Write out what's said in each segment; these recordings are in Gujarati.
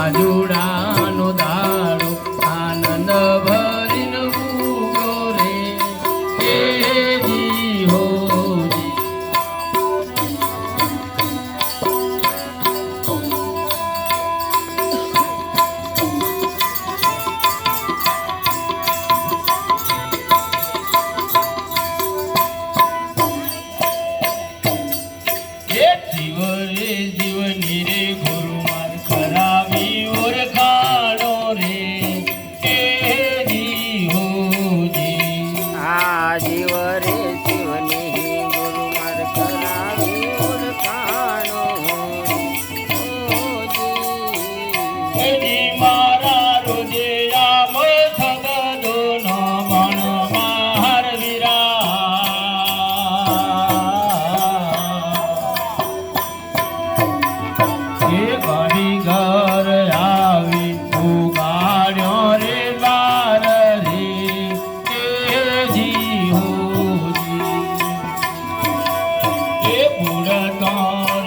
આજુડાનો દાડો આનંદ ભરીને ઉગો રે જી હોજી. જીવની રે ગુરુમાન કરાવી ઓળખાણો રે જી હોજી. આ જીવ રે જીવની ગુરુમાર કરાવી ઓળખાણો જી મારા રોજે આમ થગદો ન મણ માર વીરા. ઘડી ઘર આવી ઉગાડ્યો રે બાર રે જી હોજી. એ બુડતો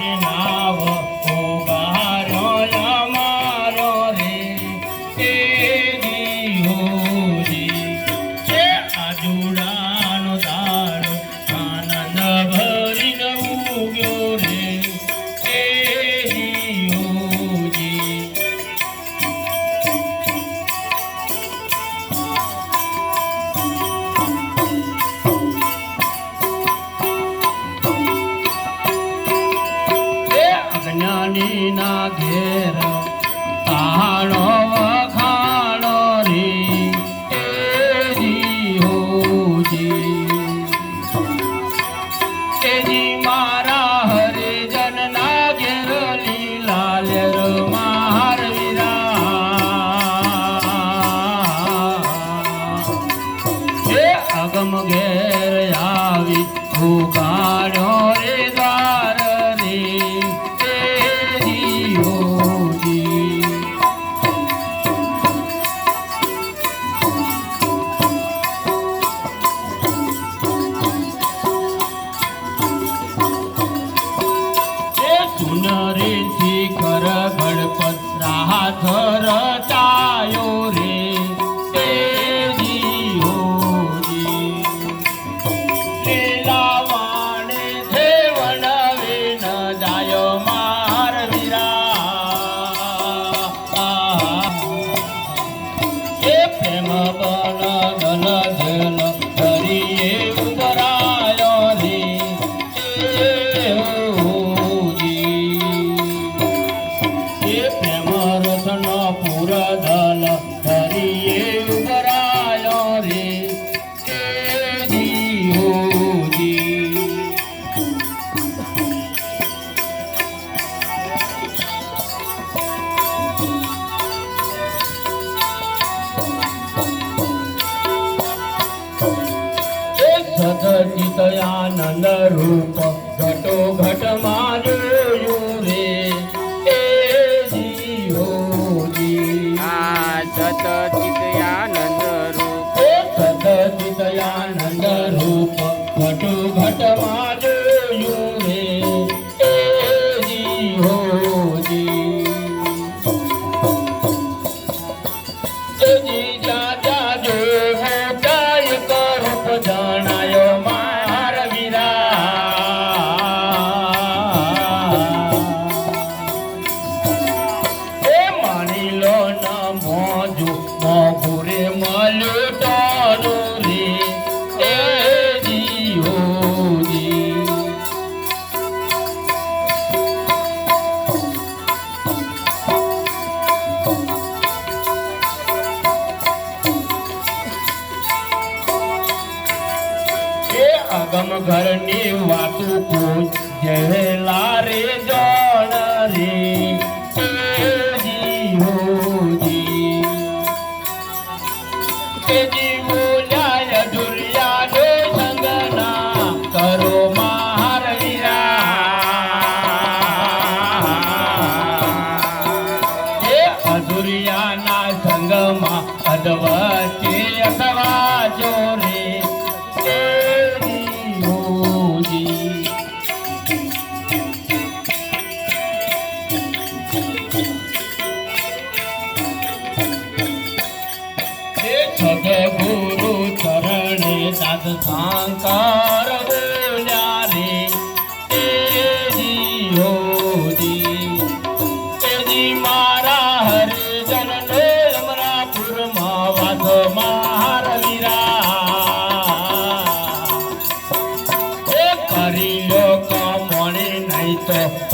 રે નાવ ઉગાડ્યો અમારો રે જી હોજી. એ આજુડાનો દાડો આનંદ ભરીને ઉગ્યો રે જી હોજી. અજ્ઞાની ના ઘેર તાણો વખાણો રે જી હોજી. જી મારા હરિજન ના ઘેર લીલા લેર માર વીરા. એ અગમ ઘેર આવી ઉગાડ્યો રે દ્વાર રે જી હોજી. સુનરે શિખર ગણપત રાહત રચાયો રે જી હોજી. લીલા વાણે દેવન વિન જાય માર વીરા. એ પ્રેમ બન ધન ધન ધરીએ ઉભરાયો રે પ્રેમ રસન પુર ધલ ધરીએ ઉભરાયો રે જી હોજી. સદચિત આનંદ રૂપ ઘટો ઘટમાં જોયું રે જી હોજી. આ સત ચિત આનંદ રૂપ સદચિત આનંદ રૂપ ઘટો ઘટમાં જોયું રે જી હોજી. જી જાજા જો કાય કરૂપ જણાયો માર વીરા. એ માની લો ન મોજુ મોઘુરે મળ્યું તારું રે જી હોજી. અગમ ઘરની વાતું કોઈ જહેલા રે જણ રે જી હોજી. જી બોલ્યા દુરિયા દો સંગના કરો માર વીરા. એ અધુરિયાના સંગમાં અધવચે અથવા જોરે જી હોજી.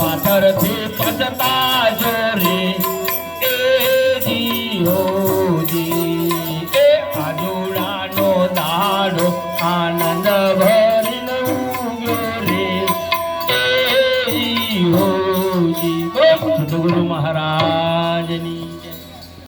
પાછળથી પછતાજો રે એ જીઓજી એ આજુડાનો દાડો આનંદ ભરીને ઉગ્યો રે એ જીઓજી સદગુરુ મહારાજ